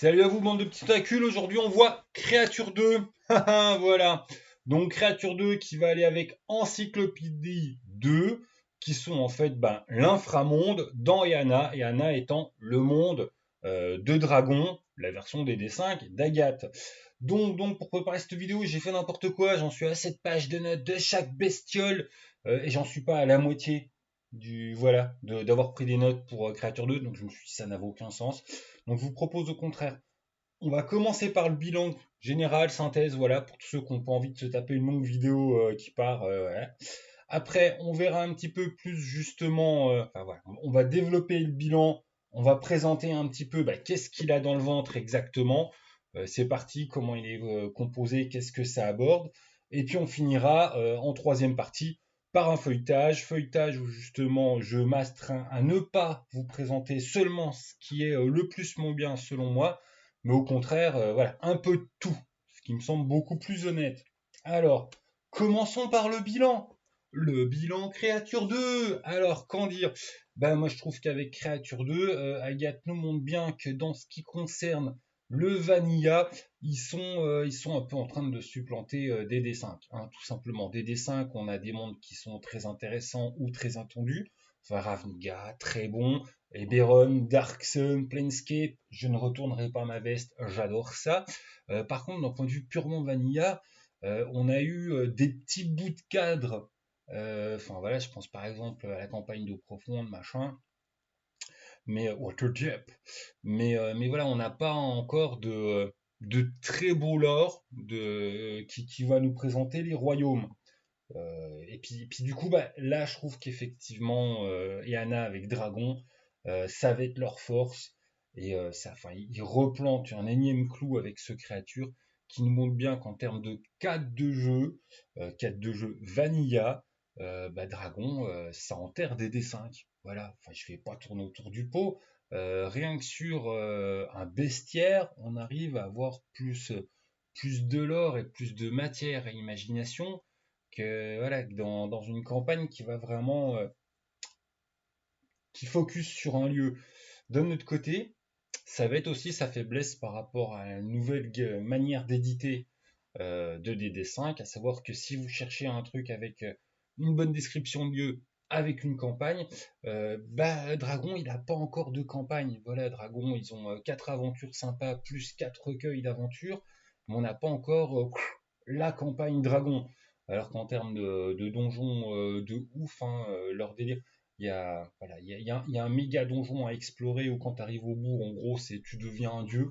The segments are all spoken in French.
Salut à vous, bande de petits tacules. Aujourd'hui, on voit Créature 2. Voilà. Donc, Créature 2 qui va aller avec Encyclopédie 2, qui sont en fait l'inframonde dans Eana. Eana étant le monde de Dragon, la version DD5 d'Agathe. Donc, pour préparer cette vidéo, j'ai fait n'importe quoi. J'en suis à 7 pages de notes de chaque bestiole. Et j'en suis pas à la moitié d'avoir pris des notes pour Créature 2. Donc, je me suis dit, ça n'avait aucun sens. Donc je vous propose au contraire, on va commencer par le bilan général, synthèse, voilà, pour tous ceux qui n'ont pas envie de se taper une longue vidéo qui part. Voilà. Après, on verra un petit peu plus justement, enfin voilà, on va développer le bilan, on va présenter un petit peu qu'est-ce qu'il a dans le ventre exactement. C'est parti, comment il est composé, qu'est-ce que ça aborde. Et puis on finira en troisième partie par un feuilletage où justement je m'astreins à ne pas vous présenter seulement ce qui est le plus mon bien selon moi, mais au contraire, voilà, un peu de tout, ce qui me semble beaucoup plus honnête. Alors, commençons par le bilan. Le bilan Créature 2. Alors, qu'en dire? Moi je trouve qu'avec Créature 2, Agathe nous montre bien que dans ce qui concerne le Vanilla, ils sont un peu en train de supplanter DD5, hein, tout simplement. DD5, on a des mondes qui sont très intéressants ou très attendus. Enfin, Ravnica, très bon. Eberron, Darksun, Planescape, je ne retournerai pas ma veste, j'adore ça. Par contre, d'un point de vue purement Vanilla, on a eu des petits bouts de cadre. Enfin voilà, je pense par exemple à la campagne d'eau profonde, machin, mais Waterdeep. Mais voilà, on n'a pas encore de très beau lore qui va nous présenter les royaumes. Et puis du coup, là, je trouve qu'effectivement, Eana avec Dragon, ça va être leur force. Et enfin, ils replantent un énième clou avec ce créature qui nous montre bien qu'en termes de cadre de jeu vanilla, Dragon, ça enterre des D5. Voilà, enfin, je ne vais pas tourner autour du pot. Rien que sur un bestiaire, on arrive à avoir plus de lore et plus de matière et imagination que voilà, dans une campagne qui va vraiment qui focus sur un lieu. D'un autre côté, ça va être aussi sa faiblesse par rapport à la nouvelle manière d'éditer de DD5, à savoir que si vous cherchez un truc avec une bonne description de lieu, avec une campagne, Dragon, il n'a pas encore de campagne. Voilà, Dragon, ils ont 4 aventures sympas, plus 4 recueils d'aventures, mais on n'a pas encore la campagne Dragon. Alors qu'en termes de donjons de ouf, hein, leur délire, il y a un méga donjon à explorer où quand tu arrives au bout, en gros, c'est tu deviens un dieu.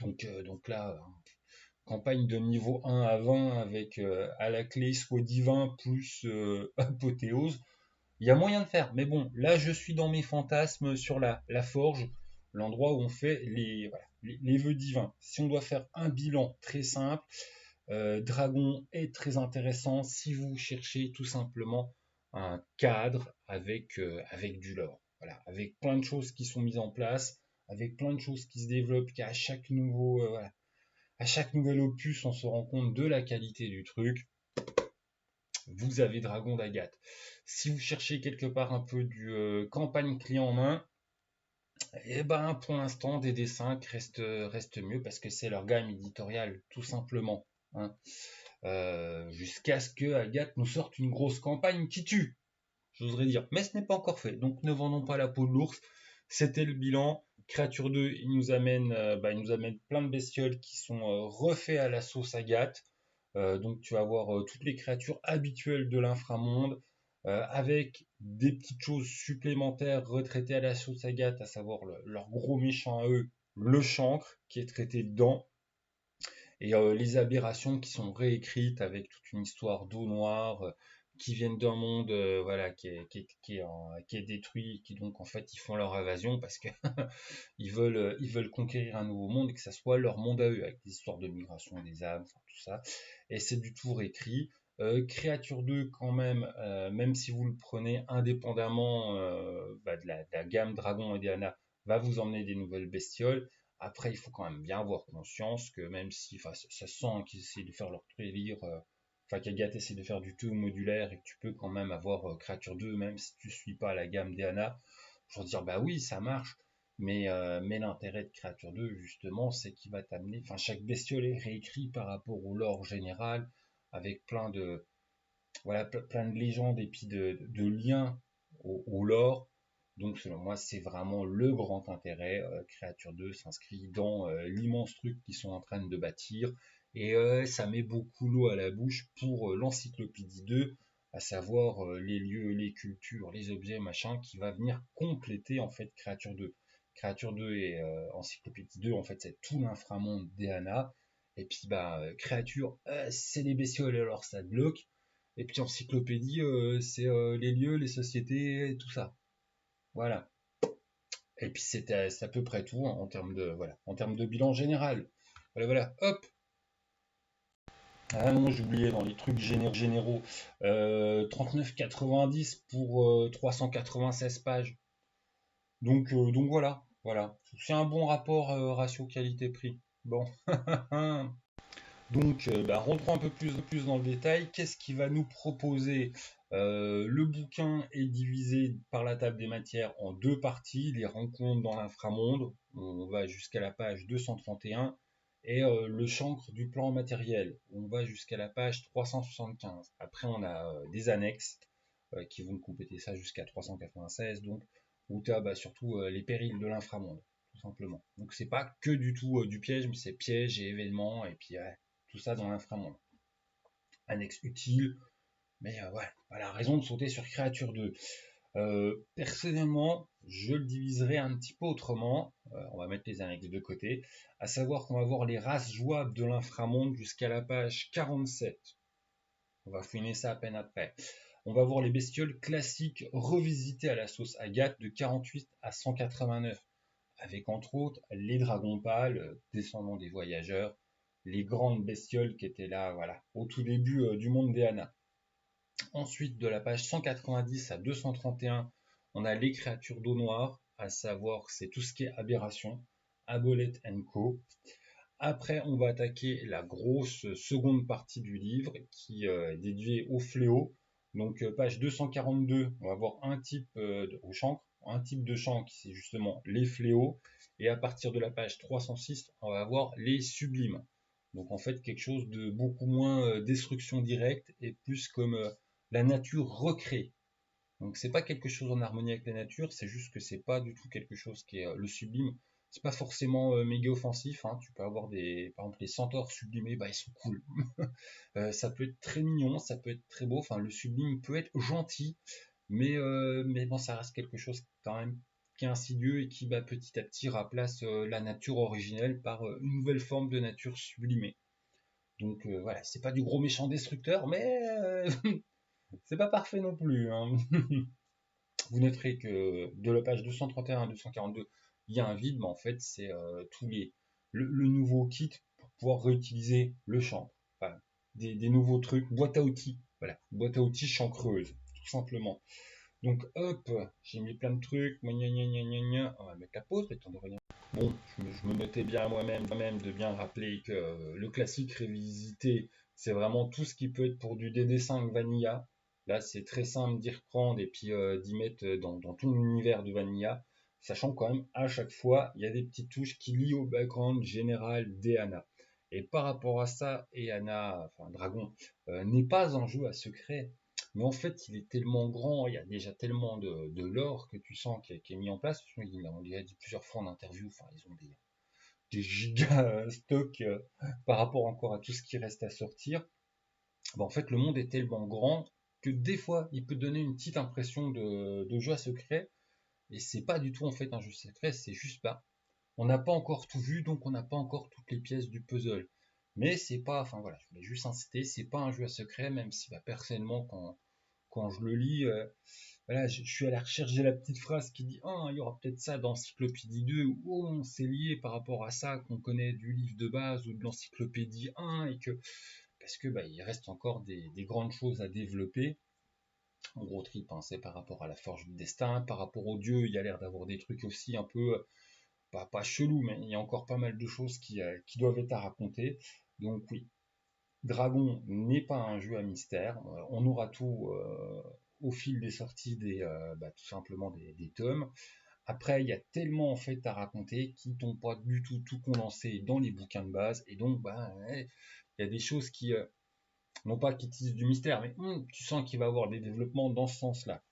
Donc là, campagne de niveau 1 à 20 avec à la clé soit divin plus apothéose. Il y a moyen de faire, mais bon, là je suis dans mes fantasmes sur la forge, l'endroit où on fait les vœux divins. Si on doit faire un bilan très simple, Dragon est très intéressant si vous cherchez tout simplement un cadre avec du lore. Voilà, avec plein de choses qui sont mises en place, avec plein de choses qui se développent, qu'à chaque à chaque nouvel opus, on se rend compte de la qualité du truc. Vous avez Dragon d'Agathe. Si vous cherchez quelque part un peu du campagne clé en main, pour l'instant, DD5 reste mieux parce que c'est leur gamme éditoriale, tout simplement. Hein. Jusqu'à ce que Agathe nous sorte une grosse campagne qui tue, j'oserais dire. Mais ce n'est pas encore fait, donc ne vendons pas la peau de l'ours. C'était le bilan. Créature 2, il nous amène plein de bestioles qui sont refaits à la sauce Agathe. Donc tu vas avoir toutes les créatures habituelles de l'inframonde, avec des petites choses supplémentaires retraitées à la sauce Agathe, à savoir leur gros méchant à eux, le chancre, qui est traité dedans, et les aberrations qui sont réécrites avec toute une histoire d'eau noire, qui viennent d'un monde voilà, qui est détruit, qui donc en fait ils font leur invasion parce que ils veulent conquérir un nouveau monde et que ça soit leur monde à eux, avec des histoires de migration des âmes, enfin, tout ça. Et c'est du tout réécrit. Créature 2, quand même, même si vous le prenez indépendamment de la gamme Dragon et Diana, va vous emmener des nouvelles bestioles. Après, il faut quand même bien avoir conscience que même si ça sent qu'ils essaient de faire leur délire, qu'Agathe essaie de faire du tout modulaire et que tu peux quand même avoir Créature 2, même si tu ne suis pas la gamme Diana, pour dire bah oui, ça marche. Mais l'intérêt de Créature 2, justement, c'est qu'il va t'amener, enfin, chaque bestiole est réécrit par rapport au lore général, avec voilà, plein de légendes et puis de liens au lore. Donc, selon moi, c'est vraiment le grand intérêt. Créature 2 s'inscrit dans l'immense truc qu'ils sont en train de bâtir. Et ça met beaucoup l'eau à la bouche pour l'encyclopédie 2, à savoir les lieux, les cultures, les objets, machin, qui va venir compléter en fait Créature 2. Créature 2 et Encyclopédie 2, en fait, c'est tout l'inframonde d'Eana. Et puis, Créature, c'est les bestioles, alors ça bloque. Et puis encyclopédie, c'est les lieux, les sociétés, et tout ça. Voilà. Et puis c'est à peu près tout hein, en termes de bilan général. Voilà, voilà. Hop. Ah non, j'ai oublié dans les trucs généraux. 39,90 pour 396 pages. Donc voilà, voilà. C'est un bon rapport ratio qualité-prix. Bon. Donc, rentrons un peu plus dans le détail. Qu'est-ce qui va nous proposer? Le bouquin est divisé par la table des matières en deux parties, les rencontres dans l'inframonde, on va jusqu'à la page 231, et le chancre du plan matériel, on va jusqu'à la page 375. Après, on a des annexes qui vont compléter ça jusqu'à 396, donc où tu as surtout les périls de l'inframonde, tout simplement. Donc, c'est pas que du tout du piège, mais c'est piège et événements, et puis tout ça dans l'inframonde. Annexe utile, mais voilà, raison de sauter sur Créature 2. Personnellement, je le diviserai un petit peu autrement. On va mettre les annexes de côté. À savoir qu'on va voir les races jouables de l'inframonde jusqu'à la page 47. On va fouiner ça à peine après. On va voir les bestioles classiques revisitées à la sauce Agathe de 48 à 189. Avec entre autres les dragons pâles, descendants des voyageurs, les grandes bestioles qui étaient là, voilà, au tout début du monde des Hanna. Ensuite, de la page 190 à 231, on a les créatures d'eau noire, à savoir c'est tout ce qui est aberration, Aboleth Co. Après, on va attaquer la grosse seconde partie du livre qui est dédiée au fléau. Donc, page 242, on va avoir un type au chancre, un type de chancre, c'est justement les fléaux. Et à partir de la page 306, on va avoir les sublimes. Donc, en fait, quelque chose de beaucoup moins destruction directe et plus comme la nature recrée. Donc, c'est pas quelque chose en harmonie avec la nature, c'est juste que c'est pas du tout quelque chose qui est le sublime. C'est pas forcément méga offensif, hein. Tu peux avoir par exemple, les centaures sublimés, ils sont cool. Ça peut être très mignon, ça peut être très beau. Enfin, le sublime peut être gentil, mais bon, ça reste quelque chose quand même qui est insidieux et qui, petit à petit, remplace la nature originelle par une nouvelle forme de nature sublimée. Donc voilà, c'est pas du gros méchant destructeur, mais c'est pas parfait non plus, hein. Vous noterez que de la page 231 à 242, il y a un vide, mais en fait, c'est le nouveau kit pour pouvoir réutiliser le champ. Enfin, des nouveaux trucs, boîte à outils. Voilà, boîte à outils champ creuse, tout simplement. Donc, hop, j'ai mis plein de trucs. On va mettre la pause, le temps de rien. Bon, je me notais bien moi-même de bien rappeler que le classique révisité, c'est vraiment tout ce qui peut être pour du DD5 Vanilla. Là, c'est très simple d'y reprendre et puis d'y mettre dans tout l'univers de Vanilla, sachant quand même à chaque fois, il y a des petites touches qui lient au background général d'Eana. Et par rapport à ça, Eana, enfin Dragon, n'est pas un jeu à secret, mais en fait, il est tellement grand, il y a déjà tellement de lore que tu sens qui est mis en place. On l'a dit plusieurs fois en interview, enfin, ils ont des giga stocks par rapport encore à tout ce qui reste à sortir. En fait, le monde est tellement grand que des fois, il peut donner une petite impression de jeu à secret, et c'est pas du tout en fait un jeu secret, c'est juste pas. On n'a pas encore tout vu, donc on n'a pas encore toutes les pièces du puzzle. Mais c'est pas, enfin voilà, je voulais juste insister, c'est pas un jeu à secret, même si personnellement, quand je le lis, voilà, je suis à la recherche de la petite phrase qui dit ah, il y aura peut-être ça dans Encyclopédie 2, où on s'est lié par rapport à ça qu'on connaît du livre de base ou de l'Encyclopédie 1, et que parce que il reste encore des grandes choses à développer. En gros trip, hein, c'est par rapport à la forge du destin, par rapport aux dieux, il y a l'air d'avoir des trucs aussi un peu pas chelou, mais il y a encore pas mal de choses qui doivent être à raconter. Donc oui, Dragon n'est pas un jeu à mystère. On aura tout au fil des sorties tout simplement des tomes. Après, il y a tellement en fait à raconter qui t'ont pas du tout condensé dans les bouquins de base, et donc bah, ouais, il y a des choses qui, non pas qui tissent du mystère, mais tu sens qu'il va y avoir des développements dans ce sens-là.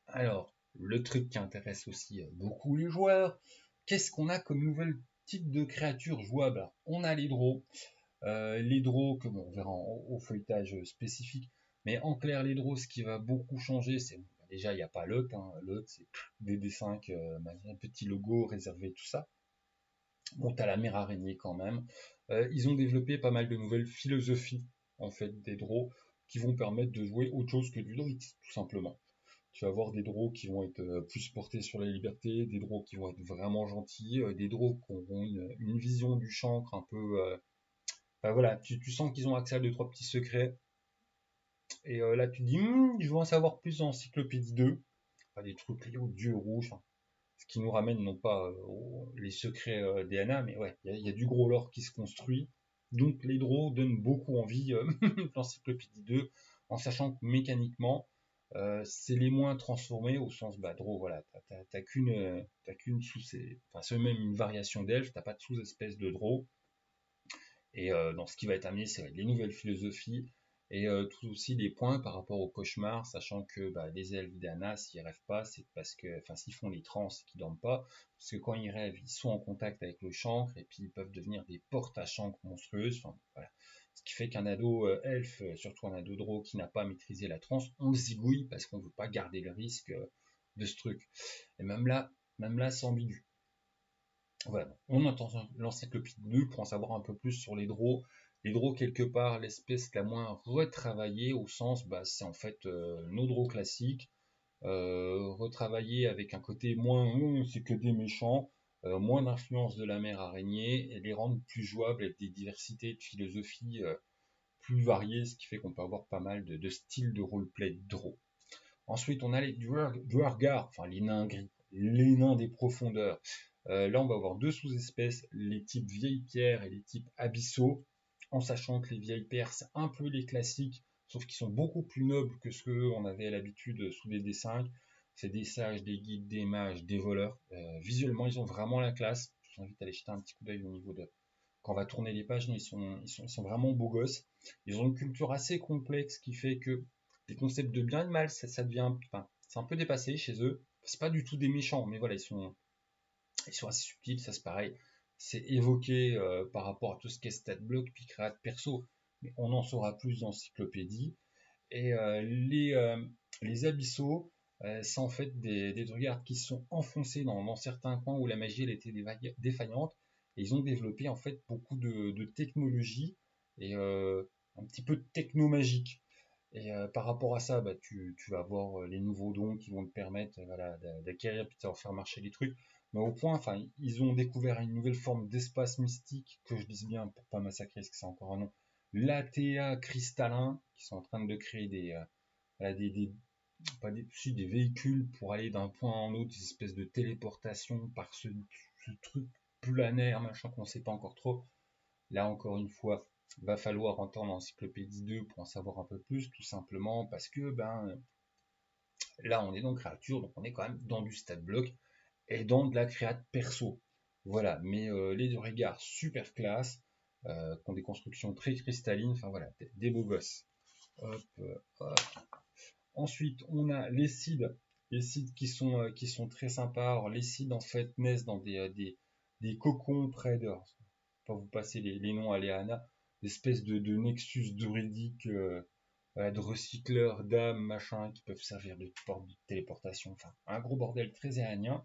Alors, le truc qui intéresse aussi beaucoup les joueurs, qu'est-ce qu'on a comme nouvel type de créature jouable? Alors, on a les draws que bon, on verra au feuilletage spécifique, mais en clair, les draws, ce qui va beaucoup changer, c'est déjà, il n'y a pas l'hôte, hein. L'hôte, c'est DD5, un petit logo réservé, tout ça. Bon, t'as la mère araignée quand même. Ils ont développé pas mal de nouvelles philosophies, en fait, des draws, qui vont permettre de jouer autre chose que du druide, tout simplement. Tu vas avoir des draws qui vont être plus portés sur la liberté, des draws qui vont être vraiment gentils, des draws qui auront une vision du chancre un peu. Enfin, voilà, tu sens qu'ils ont accès à deux, trois petits secrets. Et là, tu te dis, ils vont en savoir plus dans Encyclopédie 2. Enfin, des trucs liés aux dieux rouges. Enfin, ce qui nous ramène non pas les secrets d'Eana, mais ouais, il y a du gros lore qui se construit. Donc les draws donnent beaucoup envie l'Encyclopédie 2, en sachant que mécaniquement, c'est les moins transformés au sens bah draw, voilà, t'as qu'une sous, enfin c'est même une variation d'elfe, t'as pas de sous-espèce de draw. Et dans ce qui va être amené, c'est des nouvelles philosophies et tout aussi des points par rapport au cauchemar, sachant que bah, les elfes d'Anna, s'ils rêvent pas, c'est parce que, enfin, s'ils font les trans et qu'ils dorment pas, parce que quand ils rêvent, ils sont en contact avec le chancre et puis ils peuvent devenir des portes à chancre monstrueuses. Enfin, voilà. Ce qui fait qu'un ado elfe, surtout un ado draw qui n'a pas maîtrisé la transe, on le zigouille parce qu'on veut pas garder le risque de ce truc. Et même là, c'est ambigu. Voilà. On entend l'encyclopédie 2 pour en savoir un peu plus sur les draws. Les draws, quelque part, l'espèce la moins retravaillée, au sens, bah, c'est en fait nos draws classiques, retravaillés avec un côté moins, c'est que des méchants, moins d'influence de la mère araignée, et les rendre plus jouables avec des diversités de philosophies plus variées, ce qui fait qu'on peut avoir pas mal de styles de roleplay de draws. Ensuite, on a les Duergar, enfin les nains gris, les nains des profondeurs. Là, on va avoir deux sous-espèces, les types vieilles pierres et les types abyssaux, en sachant que les vieilles pierres, c'est un peu les classiques, sauf qu'ils sont beaucoup plus nobles que ce qu'on avait à l'habitude sous les D5. C'est des sages, des guides, des mages, des voleurs. Visuellement, ils ont vraiment la classe. Je vous invite à aller jeter un petit coup d'œil au niveau de... Quand on va tourner les pages, ils sont vraiment beaux gosses. Ils ont une culture assez complexe qui fait que les concepts de bien et de mal, ça devient, enfin, c'est un peu dépassé chez eux. C'est pas du tout des méchants, mais voilà, ils sont assez subtils, ça c'est pareil. C'est évoqué par rapport à tout ce qui est stat block, puis créate perso, mais on en saura plus dans l'encyclopédie. Et les abyssaux, c'est en fait des druides qui sont enfoncés dans certains coins où la magie elle était défaillante. Et ils ont développé en fait beaucoup de technologies et un petit peu de techno-magique. Et par rapport à ça, bah, tu vas avoir les nouveaux dons qui vont te permettre voilà, d'acquérir puis de faire marcher les trucs. Mais au point, enfin, ils ont découvert une nouvelle forme d'espace mystique, que je dise bien pour pas massacrer, parce que c'est encore un nom, l'ATA cristallin, qui sont en train de créer voilà, pas des véhicules pour aller d'un point à un autre, des espèces de téléportation par ce truc planaire, machin qu'on ne sait pas encore trop. Là, encore une fois, va falloir entendre l'encyclopédie 2 pour en savoir un peu plus, tout simplement parce que ben là, on est dans créature, donc on est quand même dans du stat block et dans de la créate perso. Voilà, mais les deux regards super classe, qui ont des constructions très cristallines, enfin voilà, des beaux gosses. Hop, hop. Ensuite, on a les cides qui sont très sympas. Alors, les cides en fait naissent dans des cocons près de, pas vous passer les noms à Léana, d'espèces de nexus druidiques, voilà, de recycleurs d'âmes, machin, qui peuvent servir de porte de téléportation. Enfin, un gros bordel très aérien.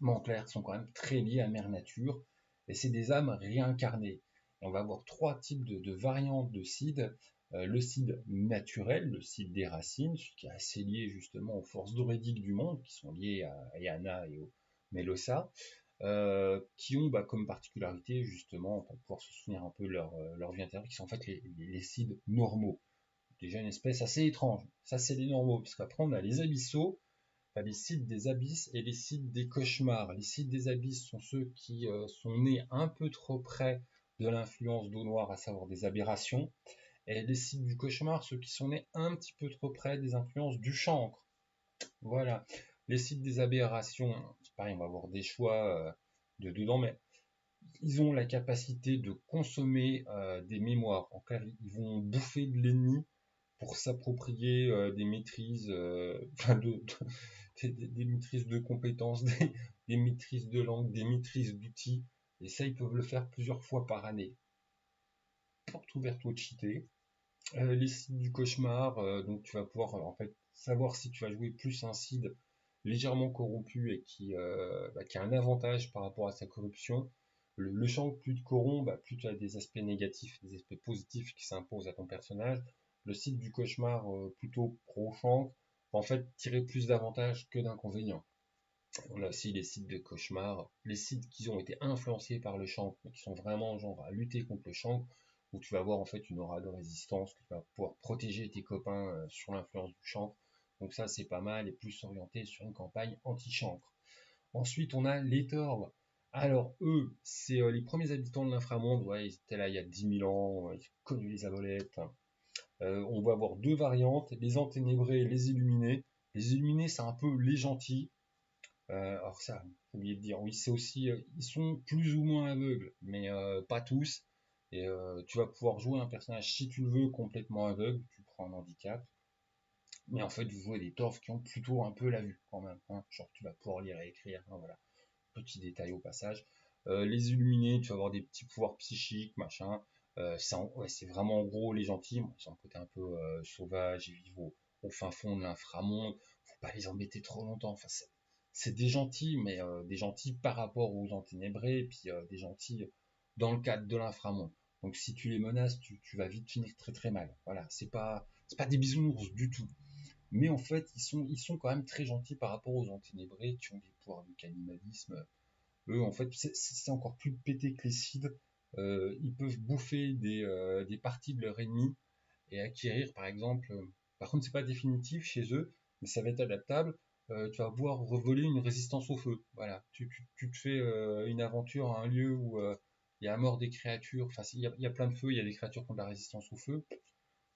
Mais en clair, sont quand même très liés à Mère Nature. Et c'est des âmes réincarnées. Et on va avoir trois types de variantes de Cid. Le Cid naturel, le Cid des racines, ce qui est assez lié justement aux forces druidiques du monde, qui sont liées à Yana et au Melosa, qui ont bah, comme particularité justement, pour pouvoir se souvenir un peu leur vie intérieure, qui sont en fait les Cids normaux. Déjà une espèce assez étrange. Ça c'est les normaux, parce qu'après on a les abyssaux, les sites des abysses et les sites des cauchemars. Les sites des abysses sont ceux qui sont nés un peu trop près de l'influence d'eau noire, à savoir des aberrations. Et les sites du cauchemar, ceux qui sont nés un petit peu trop près des influences du chancre. Voilà. Les sites des aberrations, c'est pareil, on va avoir des choix dedans, mais ils ont la capacité de consommer des mémoires. En clair, ils vont bouffer de l'ennemi pour s'approprier des maîtrises, des maîtrises de compétences, des maîtrises de langue, des maîtrises d'outils. Et ça, ils peuvent le faire plusieurs fois par année. Porte ouverte au cheaté. Les sites du cauchemar, donc tu vas pouvoir en fait savoir si tu vas jouer plus un seed légèrement corrompu et qui a un avantage par rapport à sa corruption. Le champ plus tu corrompt, plus tu as des aspects négatifs, des aspects positifs qui s'imposent à ton personnage. Le site du cauchemar plutôt pro-champ va en fait tirer plus d'avantages que d'inconvénients. On a aussi les sites de cauchemar, les sites qui ont été influencés par le champ, qui sont vraiment genre à lutter contre le champ, où tu vas avoir en fait une aura de résistance, que tu vas pouvoir protéger tes copains sur l'influence du chancre. Donc ça c'est pas mal et plus orienté sur une campagne anti-chancre. Ensuite on a les torves. Alors eux, c'est les premiers habitants de l'inframonde, ouais, ils étaient là il y a 10 000 ans, ils ont connu les abolettes. On va avoir deux variantes, les enténébrés et les illuminés. Les illuminés c'est un peu les gentils, alors ça, j'ai oublié de dire, oui, c'est aussi, ils sont plus ou moins aveugles, mais pas tous. Et tu vas pouvoir jouer un personnage, si tu le veux, complètement aveugle, tu prends un handicap. Mais en fait, vous jouez des torves qui ont plutôt un peu la vue quand même, hein. Genre, tu vas pouvoir lire et écrire, hein, voilà. Petit détail au passage. Les illuminés, tu vas avoir des petits pouvoirs psychiques, machin. Ouais, c'est vraiment en gros les gentils. Bon, ils ont un côté un peu sauvage, ils vivent au fin fond de l'inframonde. Faut pas les embêter trop longtemps. Enfin, c'est des gentils, mais des gentils par rapport aux enténébrés, et puis des gentils dans le cadre de l'inframonde. Donc si tu les menaces, tu vas vite finir très très mal. Voilà, c'est pas des bisounours du tout. Mais en fait, ils sont quand même très gentils par rapport aux enténébrés qui ont des pouvoirs du cannibalisme. Eux, en fait, c'est encore plus pété que les cides. Ils peuvent bouffer des parties de leur ennemi et acquérir, par exemple, par contre, c'est pas définitif chez eux, mais ça va être adaptable. Tu vas pouvoir revoler une résistance au feu. Voilà, tu te fais une aventure à un lieu où il y a la mort des créatures. Enfin, il y a plein de feux, il y a des créatures qui ont de la résistance au feu.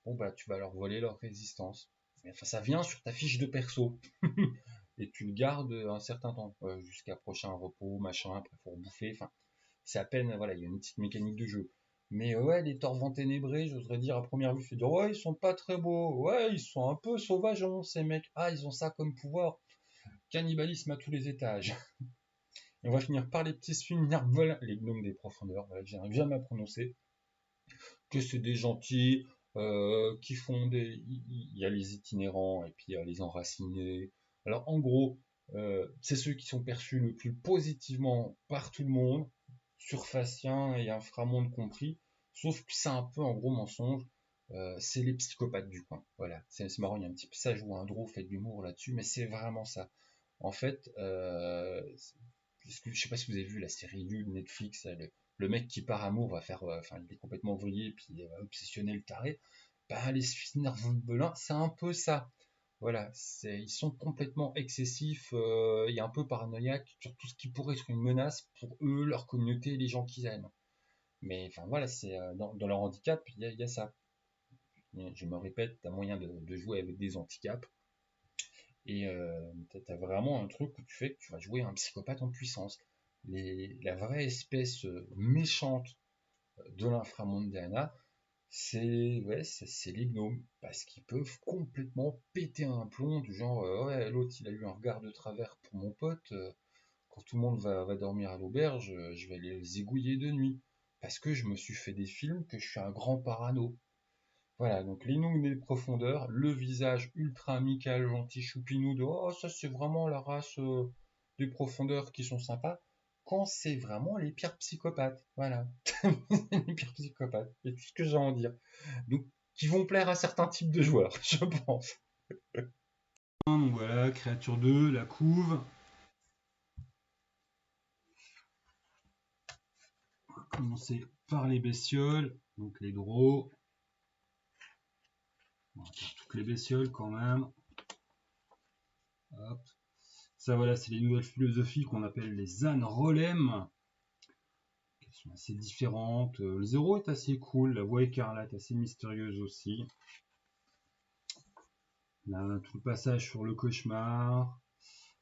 Bon, tu vas leur voler leur résistance. Enfin, ça vient sur ta fiche de perso. Et tu le gardes un certain temps, jusqu'à prochain repos, machin, après faut rebouffer. Enfin, c'est à peine, voilà, il y a une petite mécanique de jeu. Mais ouais, les torvents ténébrés, j'oserais dire à première vue, je dire, ouais, ils sont pas très beaux, ouais, ils sont un peu sauvageons, ces mecs. Ah, ils ont ça comme pouvoir. Cannibalisme à tous les étages. Et on va finir par les petits Svinirvolins, les gnomes des profondeurs, voilà, que j'arrive jamais à prononcer. Que c'est des gentils, qui font des. Il y a les itinérants et puis il y a les enracinés. Alors en gros, c'est ceux qui sont perçus le plus positivement par tout le monde, surfaciens et inframonde compris, sauf que c'est un peu un gros mensonge. C'est les psychopathes du coin. Voilà, c'est marrant, il y a un petit passage où un drôle fait de l'humour là-dessus, mais c'est vraiment ça. En fait, je sais pas si vous avez vu la série You de Netflix, le mec qui par amour va faire, enfin il est complètement ouvrier puis il va obsessionner le taré. Les Belin, c'est un peu ça. Voilà, ils sont complètement excessifs, il y a un peu paranoïaque sur tout ce qui pourrait être une menace pour eux, leur communauté, les gens qu'ils aiment. Mais enfin voilà, c'est dans leur handicap, il y a ça. Je me répète, t'as moyen de jouer avec des handicaps et t'as vraiment un truc où tu fais que tu vas jouer un psychopathe en puissance. La vraie espèce méchante de l'inframonde d'Anna, c'est les gnomes, parce qu'ils peuvent complètement péter un plomb, du genre, ouais, l'autre il a eu un regard de travers pour mon pote, quand tout le monde va dormir à l'auberge, je vais les égouiller de nuit, parce que je me suis fait des films que je suis un grand parano. Voilà, donc l'inouïe des profondeurs, le visage ultra amical, gentil, choupinou de oh, ça c'est vraiment la race des profondeurs qui sont sympas, quand c'est vraiment les pires psychopathes. Voilà, les pires psychopathes, c'est tout ce que j'ai à en dire. Donc, qui vont plaire à certains types de joueurs, je pense. Donc voilà, créature 2, la couve. On va commencer par les bestioles, donc les draws. On va faire toutes les bestioles quand même. Hop. Ça voilà, c'est les nouvelles philosophies qu'on appelle les Anrolem, qui sont assez différentes. Le zéro est assez cool, la voix écarlate assez mystérieuse aussi. Là, tout le passage sur le cauchemar.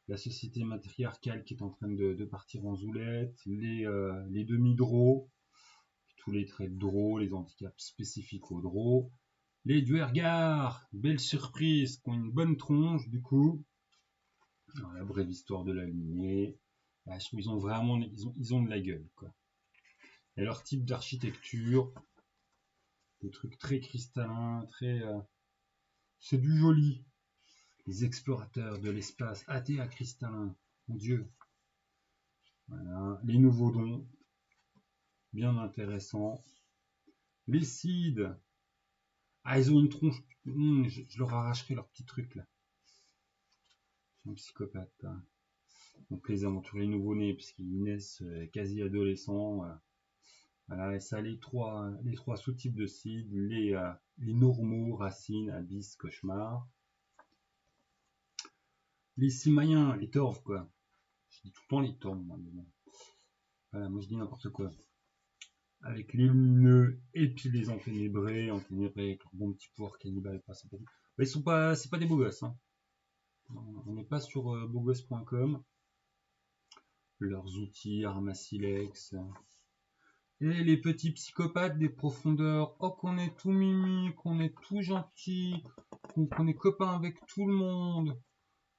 la société matriarcale qui est en train de partir en zoulette, les demi-draws, tous les traits de draw, les handicaps spécifiques aux draws, les duergars, belle surprise, qui ont une bonne tronche du coup. Alors, la brève histoire de la lignée, ils ont vraiment ils ont de la gueule quoi. Et leur type d'architecture, des trucs très cristallins, très c'est du joli. Les explorateurs de l'espace, ATA cristallin, mon dieu. Voilà, les nouveaux dons, bien intéressants. Les cides, ils ont une tronche, je leur arracherai leur petit truc là. C'est un psychopathe. Hein. Donc les aventuriers nouveau-nés, puisqu'ils naissent quasi adolescents. Voilà, et ça, les trois sous-types de cides, les normaux, racines, abysses, cauchemars. Les cimaïens, les torves, quoi. Je dis tout le temps les torves, moi, mais bon. Voilà, moi je dis n'importe quoi. Avec les lumineux et puis les enténébrés avec leur bon petit pouvoir cannibale. Ils sont pas, c'est pas des beaux gosses. Hein. On n'est pas sur beaugosse.com. Leurs outils, armes à silex. Et les petits psychopathes des profondeurs. Oh, qu'on est tout mimi, qu'on est tout gentil, qu'on est copain avec tout le monde,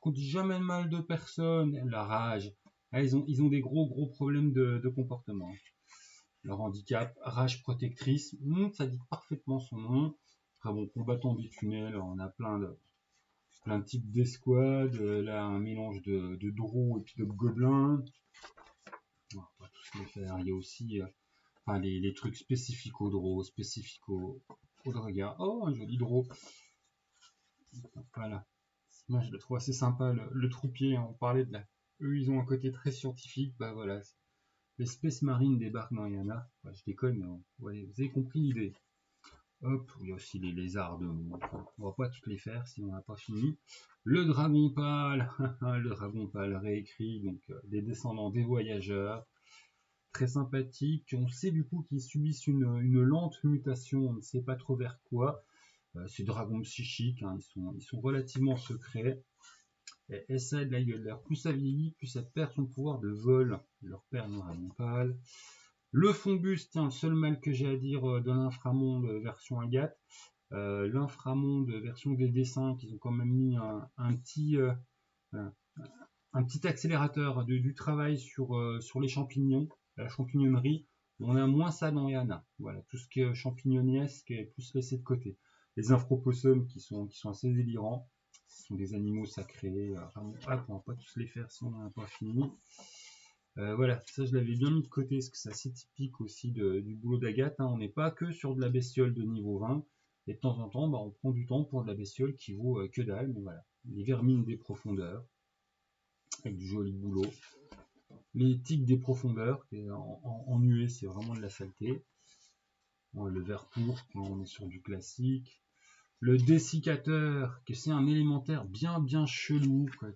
qu'on dit jamais le mal de personne. La rage. Ils ont des gros problèmes de comportement. Leur handicap, rage protectrice, ça dit parfaitement son nom. Après bon, combattant des tunnels, on a plein de types d'escouades, là un mélange de drôles et puis de gobelins. On va pas tous les faire, il y a aussi les trucs spécifiques aux drôles, spécifiques aux dragas. Oh, un joli draw. Voilà, moi je le trouve assez sympa, le troupier, hein, on parlait de là. Eux ils ont un côté très scientifique, bah voilà, l'espèce marine débarque dans Yana. Enfin, je déconne, mais vous avez compris l'idée. Hop, il y a aussi les lézards de monde. On va pas toutes les faire si on n'a pas fini. Le dragon pâle, le dragon pâle réécrit, donc les descendants des voyageurs. Très sympathiques. On sait du coup qu'ils subissent une lente mutation, on ne sait pas trop vers quoi. Ces dragons psychiques, hein, ils sont relativement secrets. Et ça a de la gueule. Plus ça vieillit, plus ça perd son pouvoir de vol. Leur père noir dragon pâle. Le Fongus, tiens, le seul mal que j'ai à dire de l'inframonde version Agathe. L'inframonde version des dessins, qu'ils ont quand même mis un petit accélérateur du travail sur les champignons, la champignonnerie. On a moins ça dans Yana. Voilà, tout ce qui est champignonnesque est plus laissé de côté. Les infropossums qui sont assez délirants. Ce sont des animaux sacrés. On va pas tous les faire si on n'en a pas fini. Voilà, ça je l'avais bien mis de côté, parce que c'est assez typique aussi du boulot d'Agathe. Hein. On n'est pas que sur de la bestiole de niveau 20, et de temps en temps, on prend du temps pour de la bestiole qui vaut que dalle, mais voilà. Les vermines des profondeurs, avec du joli boulot. Les tiques des profondeurs, en nuée, c'est vraiment de la saleté. Bon, le vert pourpre, on est sur du classique. Le dessiccateur, que c'est un élémentaire bien chelou, quoi,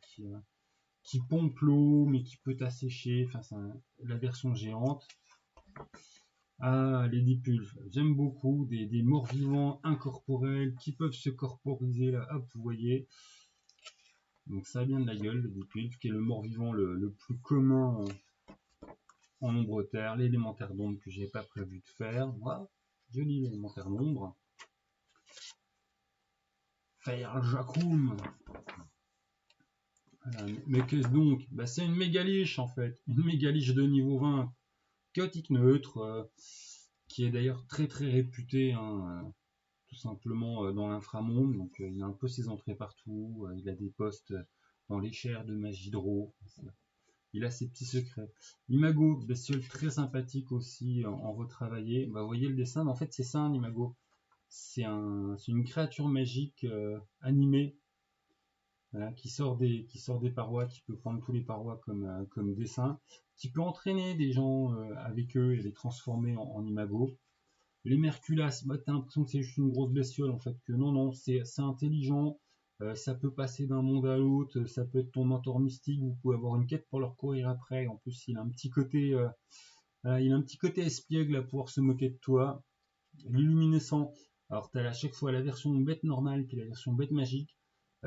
qui pompe l'eau, mais qui peut t'assécher. Enfin, c'est la version géante. Ah, les dipulves, j'aime beaucoup. Des morts-vivants incorporels qui peuvent se corporiser, là, hop, vous voyez. Donc ça a bien de la gueule, le dipulve, qui est le mort-vivant le plus commun en ombre terre, l'élémentaire d'ombre que j'ai pas prévu de faire. Moi, joli l'élémentaire d'ombre. Faire Jackoum. Voilà. Mais qu'est-ce donc? Bah, c'est une mégaliche en fait, une mégaliche de niveau 20, chaotique neutre, qui est d'ailleurs très réputée, hein, tout simplement dans l'inframonde. Donc il a un peu ses entrées partout, il a des postes dans les chaires de Magidro. Il a ses petits secrets. Imago, bestiole très sympathique aussi, en retravaillé. Bah, vous voyez le dessin, en fait c'est ça un imago. C'est une créature magique animée, voilà, qui sort des parois, qui peut prendre tous les parois comme dessin, qui peut entraîner des gens avec eux et les transformer en imago. Les Merculas, bah, t'as l'impression que c'est juste une grosse bestiole en fait, que non, c'est intelligent, ça peut passer d'un monde à l'autre, ça peut être ton mentor mystique, vous pouvez avoir une quête pour leur courir après. En plus, il a un petit côté, espiègle à pouvoir se moquer de toi. L'illuminescent, alors t'as à chaque fois la version bête normale puis la version bête magique.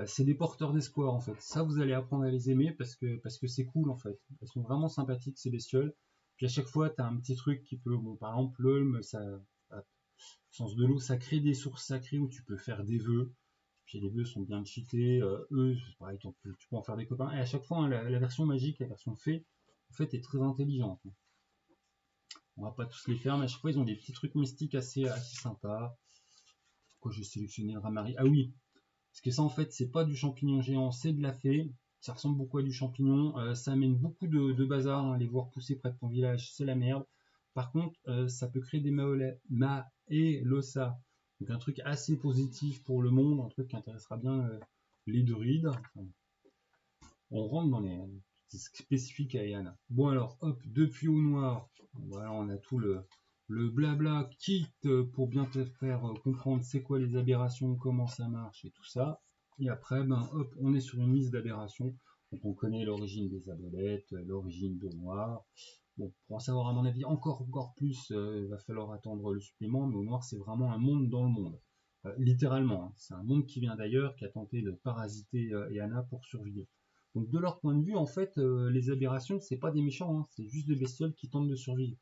C'est des porteurs d'espoir en fait. Ça, vous allez apprendre à les aimer parce que c'est cool en fait. Elles sont vraiment sympathiques ces bestioles. Puis à chaque fois, tu as un petit truc qui peut, bon, par exemple, l'Olme, ça, sens de l'eau, ça crée des sources sacrées où tu peux faire des vœux. Puis les vœux sont bien cheatés. Eux, c'est pareil, tu peux en faire des copains. Et à chaque fois, hein, la version magique, la version fée, en fait, est très intelligente. On va pas tous les faire, mais à chaque fois, ils ont des petits trucs mystiques assez sympas. Pourquoi j'ai sélectionné le Ramari? Ah oui, parce que ça, en fait, c'est pas du champignon géant, c'est de la fée. Ça ressemble beaucoup à du champignon. Ça amène beaucoup de bazar. Hein. Les voir pousser près de ton village, c'est la merde. Par contre, ça peut créer des Maelosa. Donc un truc assez positif pour le monde, un truc qui intéressera bien les druides. Enfin, on rentre dans les spécifiques à Yana. Bon alors, hop, depuis au noir. Voilà, on a tout le blabla kit pour bien te faire comprendre c'est quoi les aberrations, comment ça marche et tout ça. Et après, ben hop, on est sur une liste d'aberrations. Donc on connaît l'origine des abolettes, l'origine de noir. Bon, pour en savoir à mon avis encore plus, il va falloir attendre le supplément, mais au noir c'est vraiment un monde dans le monde. Littéralement, hein. C'est un monde qui vient d'ailleurs, qui a tenté de parasiter Eana pour survivre. Donc de leur point de vue, en fait, les aberrations, c'est pas des méchants, hein, c'est juste des bestioles qui tentent de survivre.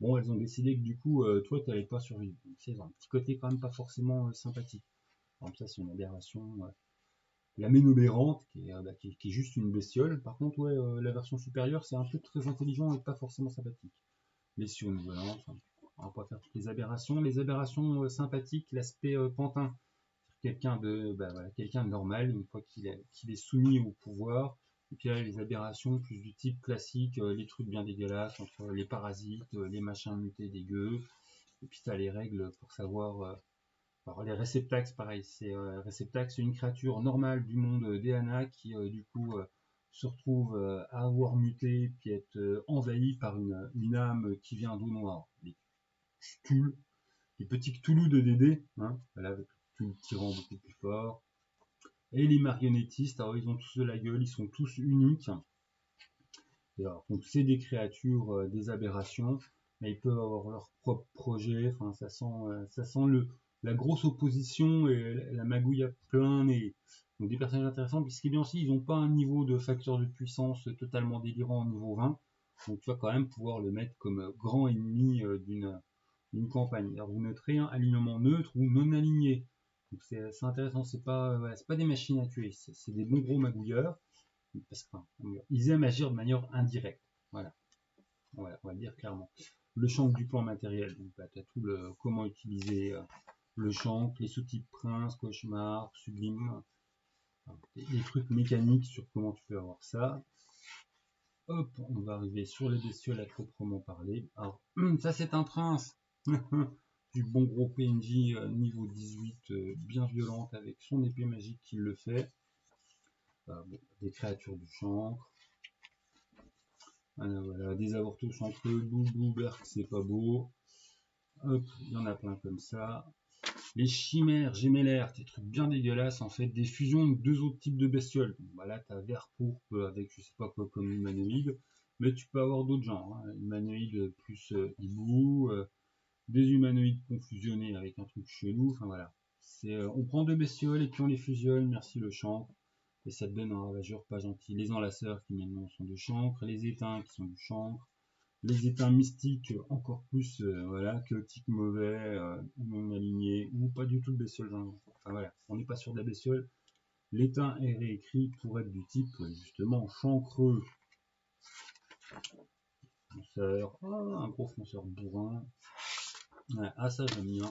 Bon, elles ont décidé que du coup, toi, tu n'allais pas survivre. Donc, c'est un petit côté quand même pas forcément sympathique. Par exemple, ça, c'est une aberration. La ménobérante, qui est juste une bestiole. Par contre, ouais, la version supérieure, c'est un truc très intelligent et pas forcément sympathique. Les sionovolantes, enfin, on va pas faire toutes les aberrations. Les aberrations sympathiques, l'aspect pantin. Quelqu'un de, bah, voilà, quelqu'un de normal, une fois qu'il est soumis au pouvoir. Et puis là, les aberrations plus du type classique, les trucs bien dégueulasses, entre les parasites, les machins mutés dégueux. Et puis tu as les règles pour savoir. Alors les réceptax, pareil, réceptax, c'est une créature normale du monde d'Eana qui du coup se retrouve à avoir muté puis être envahi par une âme qui vient d'eau noire. Les petits Cthulhu de Dédé, hein, voilà, avec le tyran beaucoup plus fort. Et les marionnettistes, alors ils ont tous de la gueule, ils sont tous uniques. Et alors, donc c'est des créatures, des aberrations, mais ils peuvent avoir leur propre projet. Enfin, ça sent la grosse opposition et la magouille à plein nez. Donc des personnages intéressants. Puis ce qui est bien aussi, ils n'ont pas un niveau de facteur de puissance totalement délirant au niveau 20. Donc tu vas quand même pouvoir le mettre comme grand ennemi d'une campagne. Alors vous noterez un alignement neutre ou non aligné. Donc c'est intéressant, c'est pas des machines à tuer, c'est des bons gros magouilleurs. Parce qu'ils aiment agir de manière indirecte. Voilà. On va le dire clairement. Le champ du plan matériel, donc bah, tu as tout le comment utiliser le champ, les sous-types prince, cauchemar, sublime, enfin, les trucs mécaniques sur comment tu peux avoir ça. Hop, on va arriver sur les bestioles à proprement parler. Alors, ça c'est un prince du bon gros PNJ niveau 18, bien violente avec son épée magique qui le fait. Bon, des créatures du chancre. Voilà, des avortos chancreux, Bouberk, c'est pas beau. Hop, il y en a plein comme ça. Les chimères gémellaires, des trucs bien dégueulasses en fait, des fusions de deux autres types de bestioles. Bon, bah là, t'as vert pourpre avec je sais pas quoi comme humanoïde, mais tu peux avoir d'autres genres. Hein. Humanoïde plus hibou, des humanoïdes confusionnés avec un truc chelou. Enfin voilà. On prend deux bestioles et puis on les fusionne, merci le chancre. Et ça te donne un ravageur pas gentil. Les enlaceurs qui maintenant sont de chancre, les éteints qui sont du chancre, les éteints mystiques encore plus voilà, chaotiques mauvais, ou non alignés, ou pas du tout de bestiole. Enfin voilà, on n'est pas sur de la bestiole. L'éteint est réécrit pour être du type justement chancreux. Fonceur, un gros fonceur bourrin. Ouais, ah ça j'aime bien.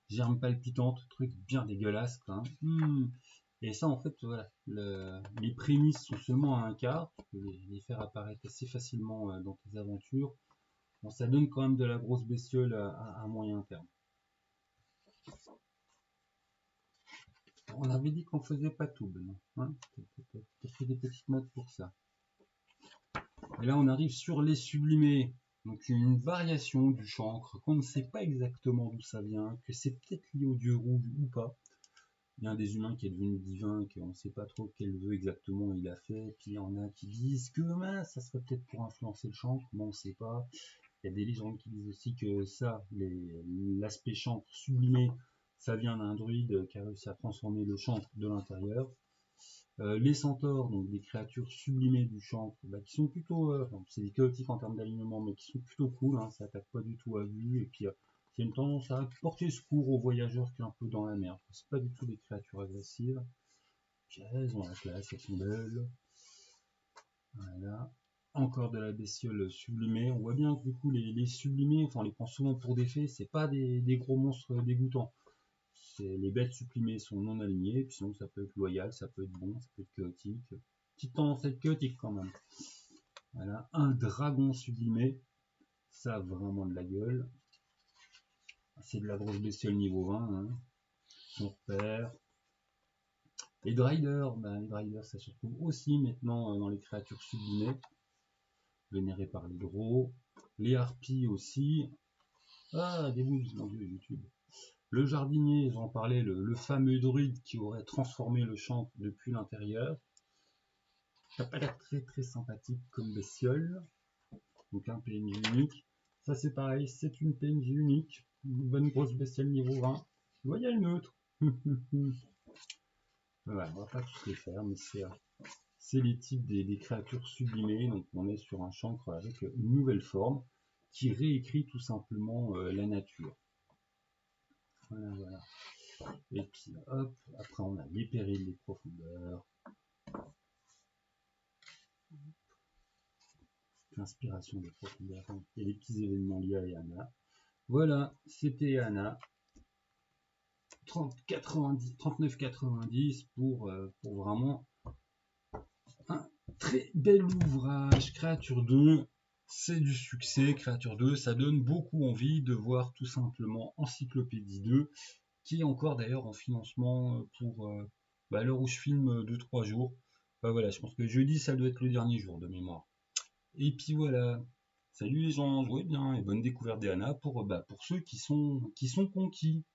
Germe palpitante, truc bien dégueulasse. Hein. Et ça, en fait, voilà, les prémices sont seulement à un quart. Tu peux les faire apparaître assez facilement dans tes aventures. Bon, ça donne quand même de la grosse bestiole à moyen terme. On avait dit qu'on faisait pas tout, Benoît. Hein, t'as pris des petites notes pour ça. Et là, on arrive sur les sublimés. Donc, une variation du chancre qu'on ne sait pas exactement d'où ça vient, que c'est peut-être lié au dieu rouge ou pas. Il y a un des humains qui est devenu divin, qu'on ne sait pas trop quel vœu exactement il a fait, puis il y en a qui disent que ça serait peut-être pour influencer le chancre, mais on ne sait pas. Il y a des légendes qui disent aussi que ça, l'aspect chancre sublimé, ça vient d'un druide qui a réussi à transformer le chancre de l'intérieur. Les centaures, donc des créatures sublimées du champ, bah, qui sont plutôt, c'est des chaotiques en termes d'alignement, mais qui sont plutôt cool, hein, ça attaque pas du tout à vue, et puis il y a une tendance à porter secours aux voyageurs qui est un peu dans la merde. C'est pas du tout des créatures agressives. Puis elles ont la classe, elles sont belles. Voilà. Encore de la bestiole sublimée. On voit bien que du coup les sublimés, enfin on les prend souvent pour des fées, c'est pas des gros monstres dégoûtants. Les bêtes supprimées sont non alignées, puis sinon ça peut être loyal, ça peut être bon, ça peut être chaotique. Petite tendance à être chaotique quand même. Voilà, un dragon sublimé, ça a vraiment de la gueule. C'est de la grosse bestiole niveau 20, hein. On repère. Les Driders, les Driders ça se retrouve aussi maintenant dans les créatures sublimées, vénérées par les gros. Les harpies aussi. Ah, des moves, mon dieu, YouTube. Le jardinier, j'en parlais, le fameux druide qui aurait transformé le champ depuis l'intérieur. Ça n'a pas l'air très très sympathique comme bestiole. Donc un PNJ unique. Ça c'est pareil, c'est une PNJ unique. Une bonne grosse bestiole niveau 20. Loyal neutre. Voilà, on va pas tous les faire, mais c'est les types des créatures sublimées. Donc on est sur un chancre avec une nouvelle forme qui réécrit tout simplement la nature. Voilà, voilà. Et puis hop, après on a les périls des profondeurs. L'inspiration des profondeurs et les petits événements liés à Yana. Voilà, c'était Yana. 39,90 pour vraiment un très bel ouvrage. Créature 2, c'est du succès. Créature 2, ça donne beaucoup envie de voir tout simplement Encyclopédie 2, qui est encore d'ailleurs en financement pour l'heure où je filme 2-3 jours. Voilà, je pense que jeudi, ça doit être le dernier jour de mémoire. Et puis voilà. Salut les gens, jouez bien et bonne découverte d'Anna pour ceux qui sont conquis.